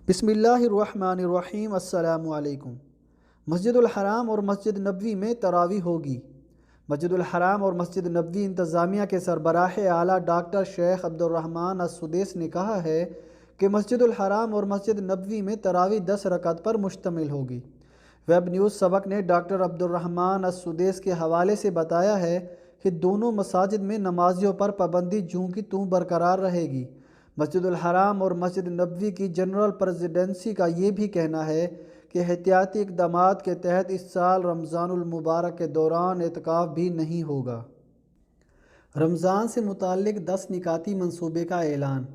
بسم اللہ الرحمن الرحیم۔ السلام علیکم۔ مسجد الحرام اور مسجد نبوی میں تراویح ہوگی۔ مسجد الحرام اور مسجد نبوی انتظامیہ کے سربراہ اعلیٰ ڈاکٹر شیخ عبدالرحمن السدیس نے کہا ہے کہ مسجد الحرام اور مسجد نبوی میں تراویح 10 رکعت پر مشتمل ہوگی۔ ویب نیوز سبق نے ڈاکٹر عبدالرحمن السدیس کے حوالے سے بتایا ہے کہ دونوں مساجد میں نمازیوں پر پابندی جوں کی توں برقرار رہے گی۔ مسجد الحرام اور مسجد نبوی کی جنرل پریزیڈنسی کا یہ بھی کہنا ہے کہ احتیاطی اقدامات کے تحت اس سال رمضان المبارک کے دوران اعتکاف بھی نہیں ہوگا۔ رمضان سے متعلق 10 نکاتی منصوبے کا اعلان۔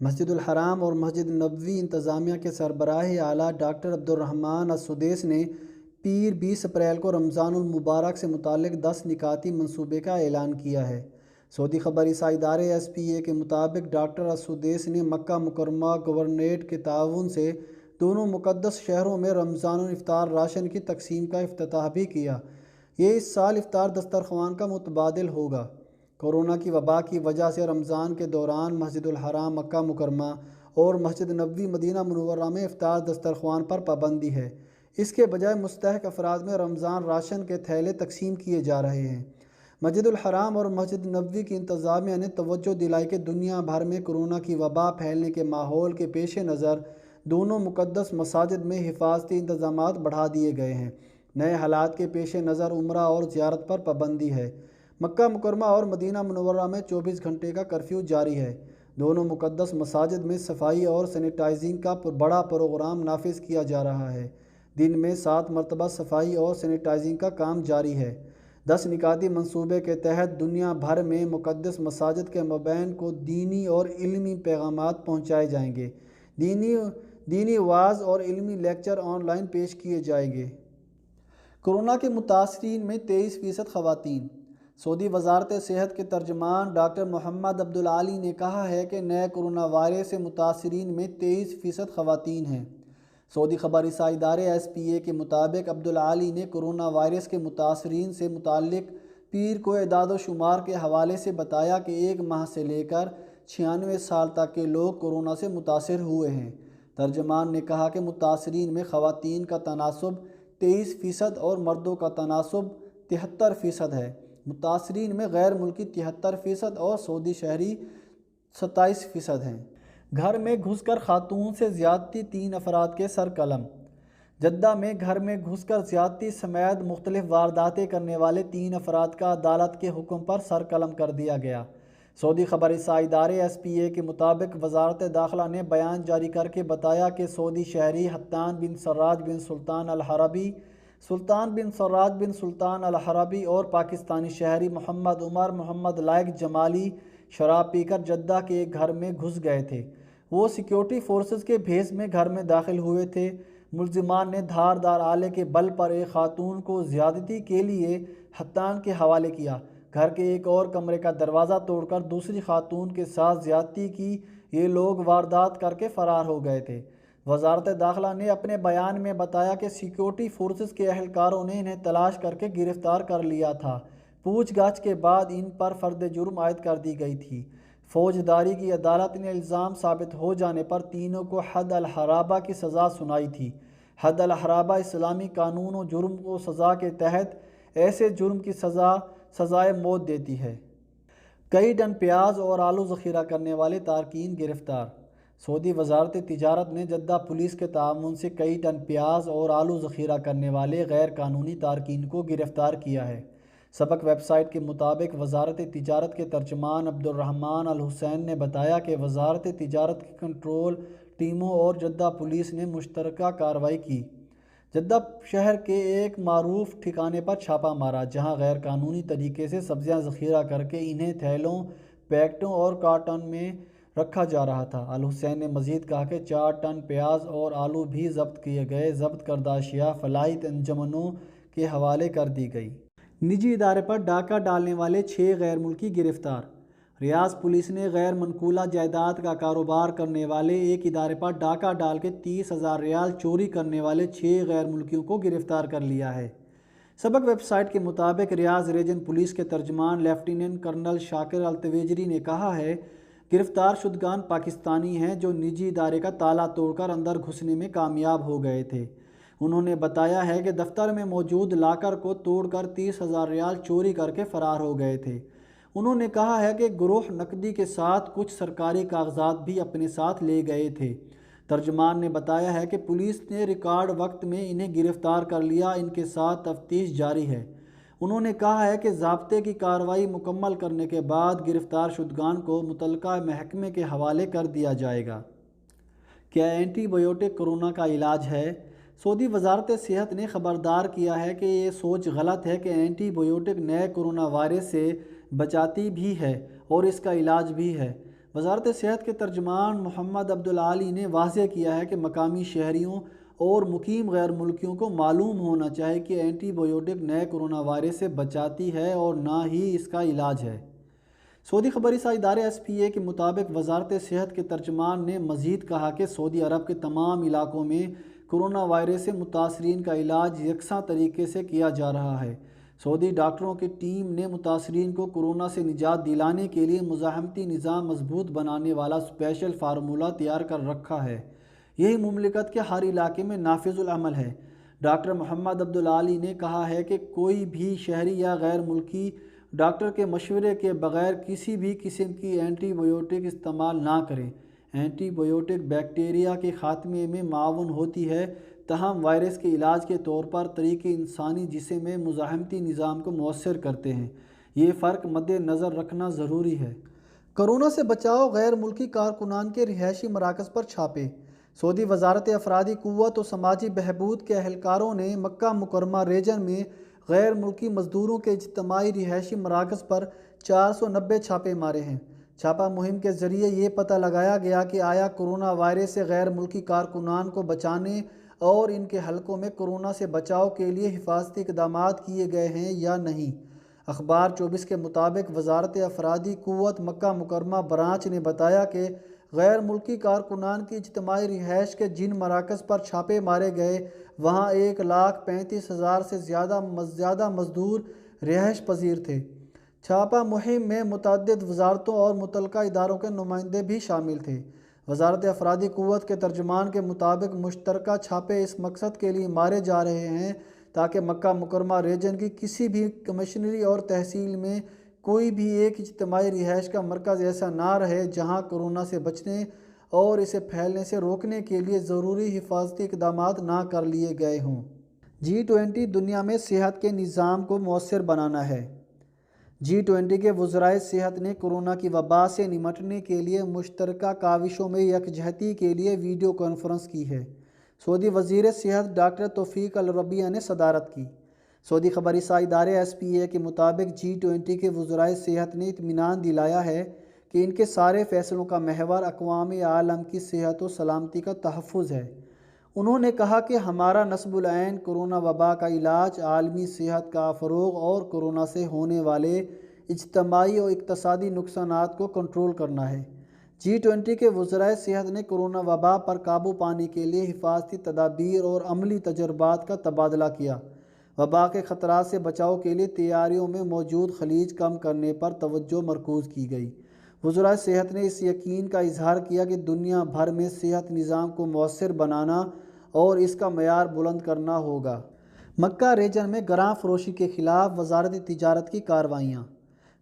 مسجد الحرام اور مسجد نبوی انتظامیہ کے سربراہ اعلیٰ ڈاکٹر عبدالرحمن السدیس نے پیر 20 اپریل کو رمضان المبارک سے متعلق 10 نکاتی منصوبے کا اعلان کیا ہے۔ سعودی خبر رساں ادارے SPA کے مطابق ڈاکٹر السدیس نے مکہ مکرمہ گورنریٹ کے تعاون سے دونوں مقدس شہروں میں رمضان افطار راشن کی تقسیم کا افتتاح بھی کیا۔ یہ اس سال افطار دسترخوان کا متبادل ہوگا۔ کورونا کی وبا کی وجہ سے رمضان کے دوران مسجد الحرام مکہ مکرمہ اور مسجد نبوی مدینہ منورہ میں افطار دسترخوان پر پابندی ہے۔ اس کے بجائے مستحق افراد میں رمضان راشن کے تھیلے تقسیم کیے جا رہے ہیں۔ مسجد الحرام اور مسجد نبوی کی انتظامیہ نے توجہ دلائی کہ دنیا بھر میں کورونا کی وبا پھیلنے کے ماحول کے پیش نظر دونوں مقدس مساجد میں حفاظتی انتظامات بڑھا دیے گئے ہیں۔ نئے حالات کے پیش نظر عمرہ اور زیارت پر پابندی ہے۔ مکہ مکرمہ اور مدینہ منورہ میں 24 گھنٹے کا کرفیو جاری ہے۔ دونوں مقدس مساجد میں صفائی اور سینیٹائزنگ کا بڑا پروگرام نافذ کیا جا رہا ہے۔ دن میں 7 مرتبہ صفائی اور سینیٹائزنگ کا کام جاری ہے۔ 10 نکاتی منصوبے کے تحت دنیا بھر میں مقدس مساجد کے مابین کو دینی اور علمی پیغامات پہنچائے جائیں گے۔ دینی وعظ اور علمی لیکچر آن لائن پیش کیے جائیں گے۔ کورونا کے متاثرین میں 23% خواتین۔ سعودی وزارت صحت کے ترجمان ڈاکٹر محمد عبدالعالی نے کہا ہے کہ نئے کورونا وائرس سے متاثرین میں 23% خواتین ہیں۔ سعودی خبر رساں ادارے SPA کے مطابق عبدالعالی نے کورونا وائرس کے متاثرین سے متعلق پیر کو اعداد و شمار کے حوالے سے بتایا کہ 1 ماہ سے لے کر 96 سال تک کے لوگ کورونا سے متاثر ہوئے ہیں۔ ترجمان نے کہا کہ متاثرین میں خواتین کا تناسب 23% اور مردوں کا تناسب 73% ہے۔ متاثرین میں غیر ملکی 73% اور سعودی شہری 27% ہیں۔ گھر میں گھس کر خاتون سے زیادتی 3 افراد کے سر قلم۔ جدہ میں گھر میں گھس کر زیادتی سمیت مختلف وارداتیں کرنے والے 3 افراد کا عدالت کے حکم پر سر قلم کر دیا گیا۔ سعودی خبر رساں ادارے SPA کے مطابق وزارت داخلہ نے بیان جاری کر کے بتایا کہ سعودی شہری حتان بن سراج بن سلطان الحربی، سلطان بن سراج بن سلطان الحربی اور پاکستانی شہری محمد عمر محمد لائق جمالی شراب پی کر جدہ کے ایک گھر میں گھس گئے تھے۔ وہ سیکیورٹی فورسز کے بھیس میں گھر میں داخل ہوئے تھے۔ ملزمان نے دھاردار آلے کے بل پر ایک خاتون کو زیادتی کے لیے حتان کے حوالے کیا۔ گھر کے ایک اور کمرے کا دروازہ توڑ کر دوسری خاتون کے ساتھ زیادتی کی۔ یہ لوگ واردات کر کے فرار ہو گئے تھے۔ وزارت داخلہ نے اپنے بیان میں بتایا کہ سیکیورٹی فورسز کے اہلکاروں نے انہیں تلاش کر کے گرفتار کر لیا تھا۔ پوچھ گچھ کے بعد ان پر فرد جرم عائد کر دی گئی تھی۔ فوجداری کی عدالت نے الزام ثابت ہو جانے پر تینوں کو حد الحرابہ کی سزا سنائی تھی۔ حد الحرابہ اسلامی قانون و جرم و سزا کے تحت ایسے جرم کی سزائے موت دیتی ہے۔ کئی ٹن پیاز اور آلو ذخیرہ کرنے والے تارکین گرفتار۔ سعودی وزارت تجارت نے جدہ پولیس کے تعاون سے کئی ٹن پیاز اور آلو ذخیرہ کرنے والے غیر قانونی تارکین کو گرفتار کیا ہے۔ سبق ویب سائٹ کے مطابق وزارت تجارت کے ترجمان عبدالرحمن الحسین نے بتایا کہ وزارت تجارت کی کنٹرول ٹیموں اور جدہ پولیس نے مشترکہ کارروائی کی۔ جدہ شہر کے ایک معروف ٹھکانے پر چھاپہ مارا جہاں غیر قانونی طریقے سے سبزیاں ذخیرہ کر کے انہیں تھیلوں، پیکٹوں اور کارٹن میں رکھا جا رہا تھا۔ الحسین نے مزید کہا کہ 4 ٹن پیاز اور آلو بھی ضبط کیے گئے۔ ضبط کردہ اشیاء فلاحی انجمنوں کے حوالے کر دی گئی۔ نجی ادارے پر ڈاکہ ڈالنے والے 6 غیر ملکی گرفتار۔ ریاض پولیس نے غیر منقولہ جائیداد کا کاروبار کرنے والے ایک ادارے پر ڈاکہ ڈال کے 30,000 ریال چوری کرنے والے 6 غیر ملکیوں کو گرفتار کر لیا ہے۔ سبق ویب سائٹ کے مطابق ریاض ریجن پولیس کے ترجمان لیفٹیننٹ کرنل شاکر التویجری نے کہا ہے گرفتار شدگان پاکستانی ہیں جو نجی ادارے کا تالا توڑ کر اندر گھسنے میں کامیاب ہو گئے تھے۔ انہوں نے بتایا ہے کہ دفتر میں موجود لاکر کو توڑ کر 30,000 ریال چوری کر کے فرار ہو گئے تھے۔ انہوں نے کہا ہے کہ گروہ نقدی کے ساتھ کچھ سرکاری کاغذات بھی اپنے ساتھ لے گئے تھے۔ ترجمان نے بتایا ہے کہ پولیس نے ریکارڈ وقت میں انہیں گرفتار کر لیا، ان کے ساتھ تفتیش جاری ہے۔ انہوں نے کہا ہے کہ ضابطے کی کارروائی مکمل کرنے کے بعد گرفتار شدگان کو متعلقہ محکمے کے حوالے کر دیا جائے گا۔ کیا اینٹی بایوٹک کورونا کا علاج ہے؟ سعودی وزارت صحت نے خبردار کیا ہے کہ یہ سوچ غلط ہے کہ اینٹی بایوٹک نئے کورونا وائرس سے بچاتی بھی ہے اور اس کا علاج بھی ہے۔ وزارت صحت کے ترجمان محمد عبدالعالی نے واضح کیا ہے کہ مقامی شہریوں اور مقیم غیر ملکیوں کو معلوم ہونا چاہیے کہ اینٹی بایوٹک نئے کورونا وائرس سے بچاتی ہے اور نہ ہی اس کا علاج ہے۔ سعودی خبری ساز ادارے SPA کے مطابق وزارت صحت کے ترجمان نے مزید کہا کہ سعودی عرب کے تمام علاقوں میں کورونا وائرس سے متاثرین کا علاج یکساں طریقے سے کیا جا رہا ہے۔ سعودی ڈاکٹروں کی ٹیم نے متاثرین کو کورونا سے نجات دلانے کے لیے مزاحمتی نظام مضبوط بنانے والا اسپیشل فارمولہ تیار کر رکھا ہے۔ یہی مملکت کے ہر علاقے میں نافذ العمل ہے۔ ڈاکٹر محمد عبدالعالی نے کہا ہے کہ کوئی بھی شہری یا غیر ملکی ڈاکٹر کے مشورے کے بغیر کسی بھی قسم کی اینٹی بایوٹک استعمال نہ کریں۔ اینٹی بایوٹک بیکٹیریا کے خاتمے میں معاون ہوتی ہے، تاہم وائرس کے علاج کے طور پر طریقے انسانی جسم میں مزاحمتی نظام کو مؤثر کرتے ہیں۔ یہ فرق مد نظر رکھنا ضروری ہے۔ کورونا سے بچاؤ غیر ملکی کارکنان کے رہائشی مراکز پر چھاپے۔ سعودی وزارت افرادی قوت و سماجی بہبود کے اہلکاروں نے مکہ مکرمہ ریجن میں غیر ملکی مزدوروں کے اجتماعی رہائشی مراکز پر 490 چھاپے مارے ہیں۔ چھاپہ مہم کے ذریعے یہ پتہ لگایا گیا کہ آیا کورونا وائرس سے غیر ملکی کارکنان کو بچانے اور ان کے حلقوں میں کورونا سے بچاؤ کے لیے حفاظتی اقدامات کیے گئے ہیں یا نہیں۔ اخبار 24 کے مطابق وزارت افرادی قوت مکہ مکرمہ برانچ نے بتایا کہ غیر ملکی کارکنان کی اجتماعی رہائش کے جن مراکز پر چھاپے مارے گئے وہاں 1,35,000 سے زیادہ مزدور رہائش پذیر تھے۔ چھاپہ مہم میں متعدد وزارتوں اور متعلقہ اداروں کے نمائندے بھی شامل تھے۔ وزارت افرادی قوت کے ترجمان کے مطابق مشترکہ چھاپے اس مقصد کے لیے مارے جا رہے ہیں تاکہ مکہ مکرمہ ریجن کی کسی بھی کمشنری اور تحصیل میں کوئی بھی ایک اجتماعی رہائش کا مرکز ایسا نہ رہے جہاں کورونا سے بچنے اور اسے پھیلنے سے روکنے کے لیے ضروری حفاظتی اقدامات نہ کر لیے گئے ہوں۔ G20 دنیا میں صحت کے نظام کو مؤثر بنانا ہے۔ G20 کے وزرائے صحت نے کورونا کی وبا سے نمٹنے کے لیے مشترکہ کاوشوں میں یکجہتی کے لیے ویڈیو کانفرنس کی ہے۔ سعودی وزیر صحت ڈاکٹر توفیق الربیع نے صدارت کی۔ سعودی خبری ساز ادارے SPA کے مطابق G20 کے وزرائے صحت نے اطمینان دلایا ہے کہ ان کے سارے فیصلوں کا محور اقوام عالم کی صحت و سلامتی کا تحفظ ہے۔ انہوں نے کہا کہ ہمارا نصب العین کورونا وبا کا علاج، عالمی صحت کا فروغ اور کورونا سے ہونے والے اجتماعی اور اقتصادی نقصانات کو کنٹرول کرنا ہے۔ G20 کے وزرائے صحت نے کورونا وبا پر قابو پانے کے لیے حفاظتی تدابیر اور عملی تجربات کا تبادلہ کیا۔ وبا کے خطرات سے بچاؤ کے لیے تیاریوں میں موجود خلیج کم کرنے پر توجہ مرکوز کی گئی۔ وزرائے صحت نے اس یقین کا اظہار کیا کہ دنیا بھر میں صحت نظام کو مؤثر بنانا اور اس کا معیار بلند کرنا ہوگا۔ مکہ ریجن میں گراں فروشی کے خلاف وزارت تجارت کی کارروائیاں۔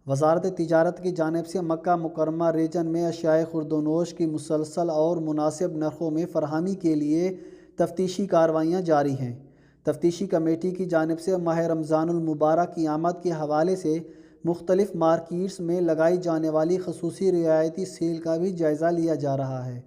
وزارت تجارت کی جانب سے مکہ مکرمہ ریجن میں اشیاء خورد و نوش کی مسلسل اور مناسب نرخوں میں فراہمی کے لیے تفتیشی کارروائیاں جاری ہیں۔ تفتیشی کمیٹی کی جانب سے ماہ رمضان المبارک کی آمد کے حوالے سے مختلف مارکیٹس میں لگائی جانے والی خصوصی رعایتی سیل کا بھی جائزہ لیا جا رہا ہے۔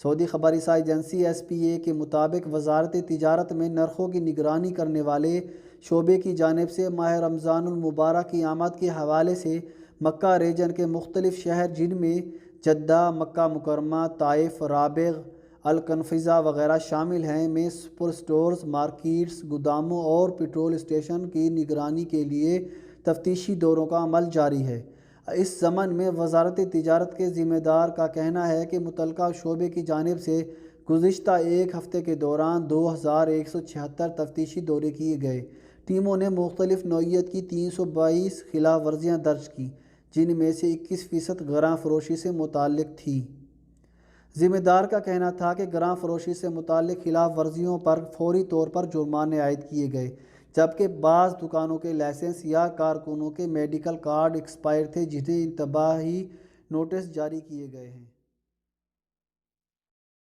سعودی خبری ساز ایجنسی SPA کے مطابق وزارت تجارت میں نرخوں کی نگرانی کرنے والے شعبے کی جانب سے ماہ رمضان المبارک کی آمد کے حوالے سے مکہ ریجن کے مختلف شہر جن میں جدہ، مکہ مکرمہ، طائف، رابغ، الکنفیزہ وغیرہ شامل ہیں میں سپر سٹورز، مارکیٹس، گوداموں اور پیٹرول اسٹیشن کی نگرانی کے لیے تفتیشی دوروں کا عمل جاری ہے۔ اس ضمن میں وزارت تجارت کے ذمہ دار کا کہنا ہے کہ متعلقہ شعبے کی جانب سے گزشتہ ایک ہفتے کے دوران 2176 تفتیشی دورے کیے گئے۔ ٹیموں نے مختلف نوعیت کی 322 خلاف ورزیاں درج کیں، جن میں سے 21% گراں فروشی سے متعلق تھی۔ ذمہ دار کا کہنا تھا کہ گراں فروشی سے متعلق خلاف ورزیوں پر فوری طور پر جرمانے عائد کیے گئے، جبکہ بعض دکانوں کے لائسنس یا کارکنوں کے میڈیکل کارڈ ایکسپائر تھے جنہیں انتباہی نوٹس جاری کیے گئے ہیں۔